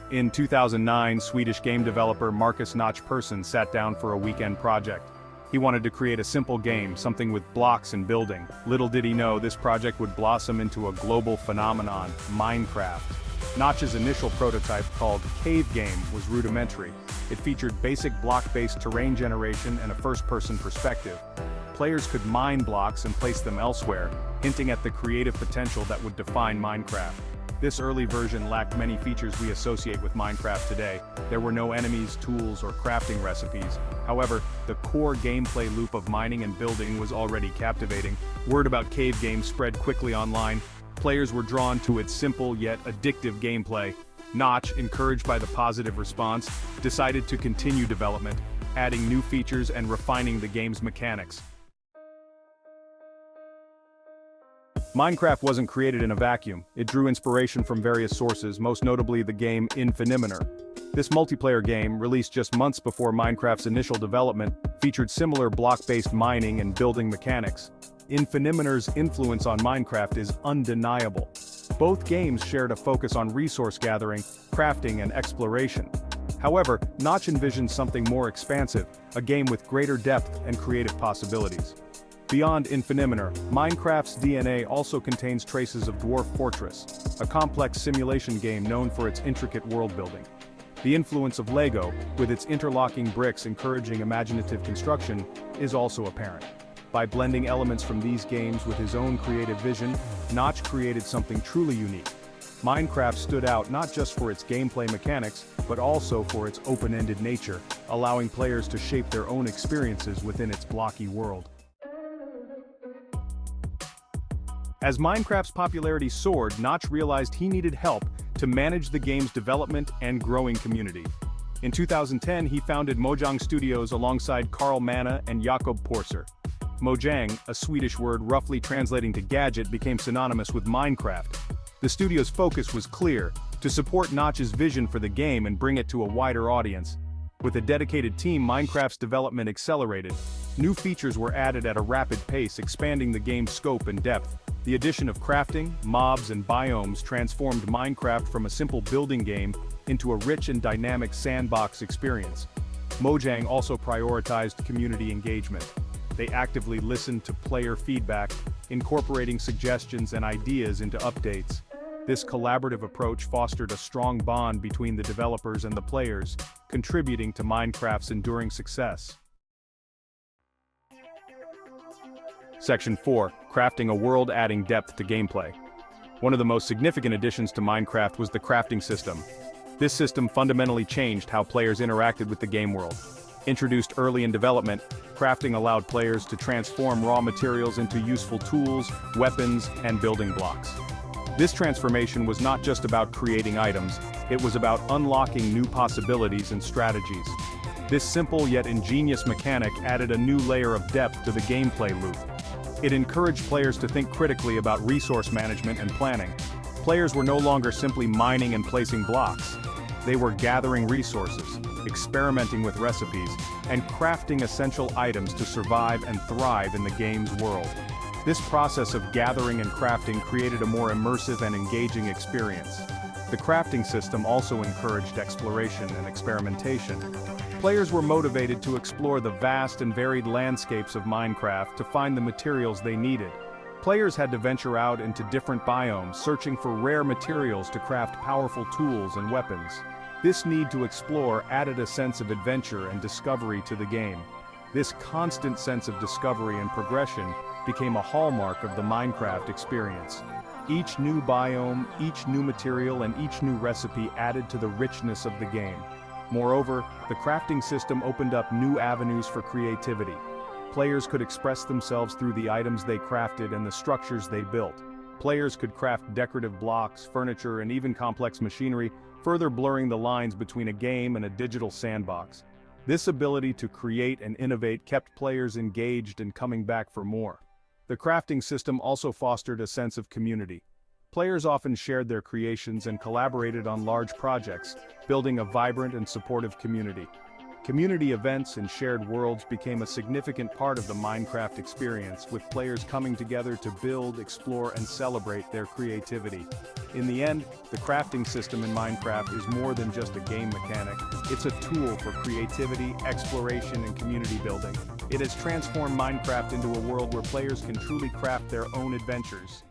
In 2009, Swedish game developer Markus Persson sat down for a weekend project. He wanted to create a simple game, something with blocks and building. Little did he know this project would blossom into a global phenomenon, Minecraft. Notch's initial prototype, called Cave Game, was rudimentary. It featured basic block-based terrain generation and a first-person perspective. Players could mine blocks and place them elsewhere, hinting at the creative potential that would define Minecraft. This early version lacked many features we associate with Minecraft today. There were no enemies, tools, or crafting recipes. However, the core gameplay loop of mining and building was already captivating. Word about Cave Game spread quickly online. Players were drawn to its simple yet addictive gameplay. Notch, encouraged by the positive response, decided to continue development, adding new features and refining the game's mechanics. Minecraft wasn't created in a vacuum. It drew inspiration from various sources, most notably the game Infiniminer. This multiplayer game, released just months before Minecraft's initial development, featured similar block-based mining and building mechanics. Infiniminer's influence on Minecraft is undeniable. Both games shared a focus on resource gathering, crafting, and exploration. However, Notch envisioned something more expansive, a game with greater depth and creative possibilities. Beyond Infiniminer, Minecraft's DNA also contains traces of Dwarf Fortress, a complex simulation game known for its intricate world-building. The influence of Lego, with its interlocking bricks encouraging imaginative construction, is also apparent. By blending elements from these games with his own creative vision, Notch created something truly unique. Minecraft stood out not just for its gameplay mechanics, but also for its open-ended nature, allowing players to shape their own experiences within its blocky world. As Minecraft's popularity soared, Notch realized he needed help to manage the game's development and growing community. In 2010, he founded Mojang Studios alongside Manneh and Jakob Porsér. Mojang, a Swedish word roughly translating to gadget, became synonymous with Minecraft. The studio's focus was clear: to support Notch's vision for the game and bring it to a wider audience. With a dedicated team, Minecraft's development accelerated. New features were added at a rapid pace, expanding the game's scope and depth. The addition of crafting, mobs, and biomes transformed Minecraft from a simple building game into a rich and dynamic sandbox experience. Mojang also prioritized community engagement. They actively listened to player feedback, incorporating suggestions and ideas into updates. This collaborative approach fostered a strong bond between the developers and the players, contributing to Minecraft's enduring success. Section 4. Crafting a world, adding depth to gameplay. One of the most significant additions to Minecraft was the crafting system. This system fundamentally changed how players interacted with the game world. Introduced early in development, crafting allowed players to transform raw materials into useful tools, weapons, and building blocks. This transformation was not just about creating items, it was about unlocking new possibilities and strategies. This simple yet ingenious mechanic added a new layer of depth to the gameplay loop. It encouraged players to think critically about resource management and planning. Players were no longer simply mining and placing blocks. They were gathering resources, experimenting with recipes, and crafting essential items to survive and thrive in the game's world. This process of gathering and crafting created a more immersive and engaging experience. The crafting system also encouraged exploration and experimentation. Players were motivated to explore the vast and varied landscapes of Minecraft to find the materials they needed. Players had to venture out into different biomes, searching for rare materials to craft powerful tools and weapons. This need to explore added a sense of adventure and discovery to the game. This constant sense of discovery and progression became a hallmark of the Minecraft experience. Each new biome, each new material, and each new recipe added to the richness of the game. Moreover, the crafting system opened up new avenues for creativity. Players could express themselves through the items they crafted and the structures they built. Players could craft decorative blocks, furniture, and even complex machinery, further blurring the lines between a game and a digital sandbox. This ability to create and innovate kept players engaged and coming back for more. The crafting system also fostered a sense of community. Players often shared their creations and collaborated on large projects, building a vibrant and supportive community. Community events and shared worlds became a significant part of the Minecraft experience, with players coming together to build, explore, and celebrate their creativity. In the end, the crafting system in Minecraft is more than just a game mechanic. It's a tool for creativity, exploration, and community building. It has transformed Minecraft into a world where players can truly craft their own adventures.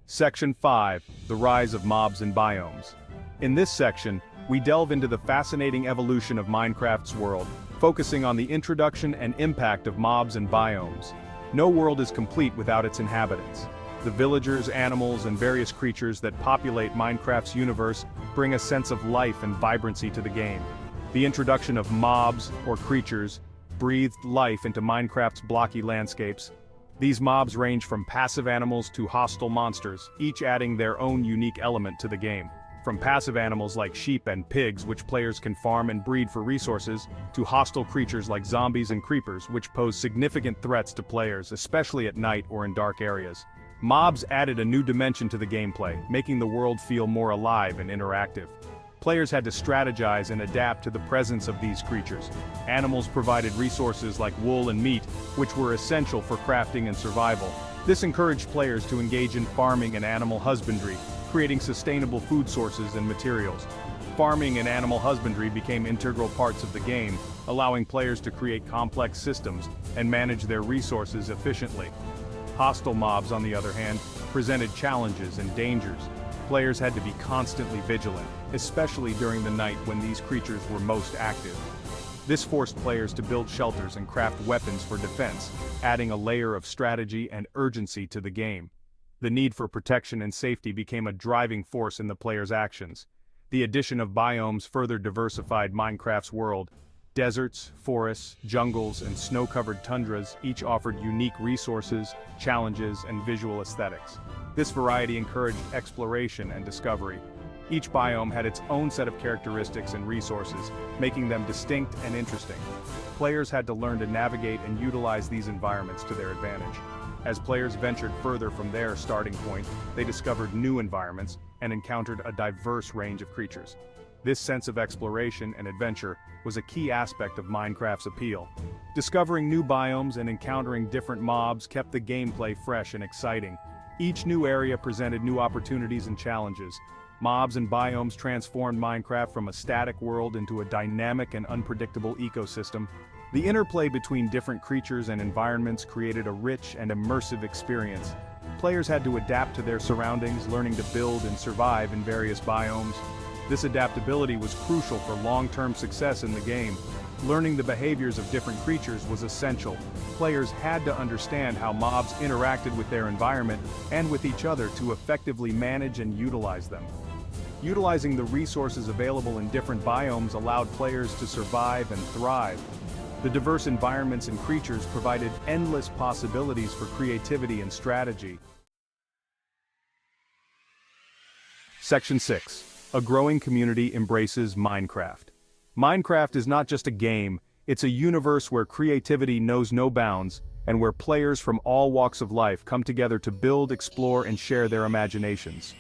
Section 5. The Rise of Mobs and Biomes. In this section, we delve into the fascinating evolution of Minecraft's world, focusing on the introduction and impact of mobs and biomes. No world is complete without its inhabitants. The villagers, animals, and various creatures that populate Minecraft's universe bring a sense of life and vibrancy to the game. The introduction of mobs, or creatures, breathed life into Minecraft's blocky landscapes. These mobs range from passive animals to hostile monsters, each adding their own unique element to the game. From passive animals like sheep and pigs, which players can farm and breed for resources, to hostile creatures like zombies and creepers, which pose significant threats to players, especially at night or in dark areas. Mobs added a new dimension to the gameplay, making the world feel more alive and interactive. Players had to strategize and adapt to the presence of these creatures. Animals provided resources like wool and meat, which were essential for crafting and survival. This encouraged players to engage in farming and animal husbandry, creating sustainable food sources and materials. Farming and animal husbandry became integral parts of the game, allowing players to create complex systems and manage their resources efficiently. Hostile mobs, on the other hand, presented challenges and dangers. Players had to be constantly vigilant, especially during the night when these creatures were most active. This forced players to build shelters and craft weapons for defense, adding a layer of strategy and urgency to the game. The need for protection and safety became a driving force in the players' actions. The addition of biomes further diversified Minecraft's world. Deserts, forests, jungles, and snow-covered tundras each offered unique resources, challenges, and visual aesthetics. This variety encouraged exploration and discovery. Each biome had its own set of characteristics and resources, making them distinct and interesting. Players had to learn to navigate and utilize these environments to their advantage. As players ventured further from their starting point, they discovered new environments and encountered a diverse range of creatures. This sense of exploration and adventure was a key aspect of Minecraft's appeal. Discovering new biomes and encountering different mobs kept the gameplay fresh and exciting. Each new area presented new opportunities and challenges. Mobs and biomes transformed Minecraft from a static world into a dynamic and unpredictable ecosystem. The interplay between different creatures and environments created a rich and immersive experience. Players had to adapt to their surroundings, learning to build and survive in various biomes. This adaptability was crucial for long-term success in the game. Learning the behaviors of different creatures was essential. Players had to understand how mobs interacted with their environment and with each other to effectively manage and utilize them. Utilizing the resources available in different biomes allowed players to survive and thrive. The diverse environments and creatures provided endless possibilities for creativity and strategy. Section 6. A growing community embraces Minecraft. Minecraft is not just a game, it's a universe where creativity knows no bounds, and where players from all walks of life come together to build, explore, and share their imaginations.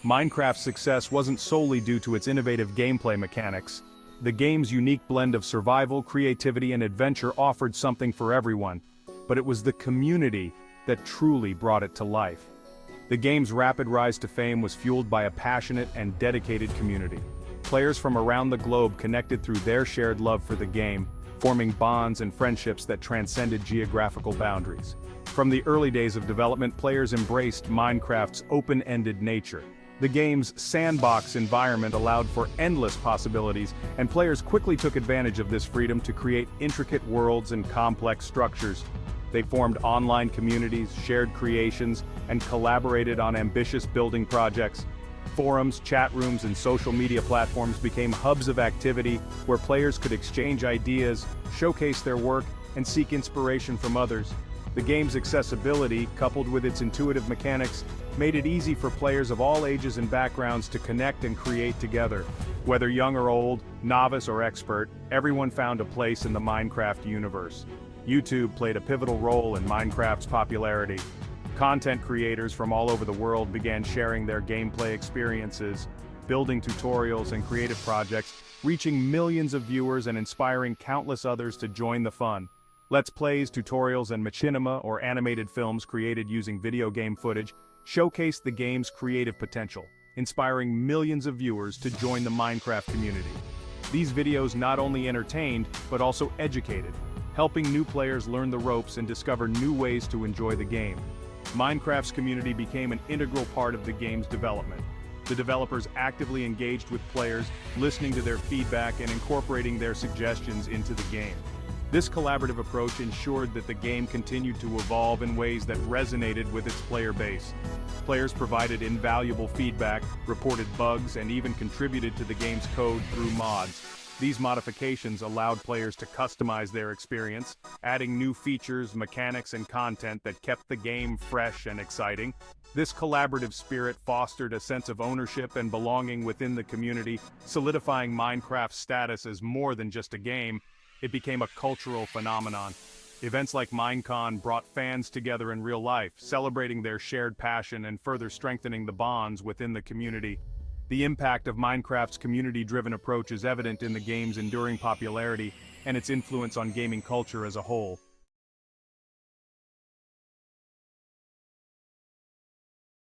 Minecraft's success wasn't solely due to its innovative gameplay mechanics. The game's unique blend of survival, creativity, and adventure offered something for everyone, but it was the community that truly brought it to life. The game's rapid rise to fame was fueled by a passionate and dedicated community. Players from around the globe connected through their shared love for the game, forming bonds and friendships that transcended geographical boundaries. From the early days of development, players embraced Minecraft's open-ended nature. The game's sandbox environment allowed for endless possibilities, and players quickly took advantage of this freedom to create intricate worlds and complex structures. They formed online communities, shared creations, and collaborated on ambitious building projects. Forums, chat rooms, and social media platforms became hubs of activity where players could exchange ideas, showcase their work, and seek inspiration from others. The game's accessibility, coupled with its intuitive mechanics, made it easy for players of all ages and backgrounds to connect and create together. Whether young or old, novice or expert, everyone found a place in the Minecraft universe. YouTube played a pivotal role in Minecraft's popularity. Content creators from all over the world began sharing their gameplay experiences. building tutorials and creative projects, reaching millions of viewers and inspiring countless others to join the fun. Let's Plays, tutorials, and machinima, or animated films created using video game footage, showcase the game's creative potential, inspiring millions of viewers to join the Minecraft community. These videos not only entertained, but also educated, helping new players learn the ropes and discover new ways to enjoy the game. Minecraft's community became an integral part of the game's development. The developers actively engaged with players, listening to their feedback and incorporating their suggestions into the game. This collaborative approach ensured that the game continued to evolve in ways that resonated with its player base. Players provided invaluable feedback, reported bugs, and even contributed to the game's code through mods. These modifications allowed players to customize their experience, adding new features, mechanics, and content that kept the game fresh and exciting. This collaborative spirit fostered a sense of ownership and belonging within the community, solidifying Minecraft's status as more than just a game. It became a cultural phenomenon. Events like Minecon brought fans together in real life, celebrating their shared passion and further strengthening the bonds within the community. The impact of Minecraft's community-driven approach is evident in the game's enduring popularity and its influence on gaming culture as a whole.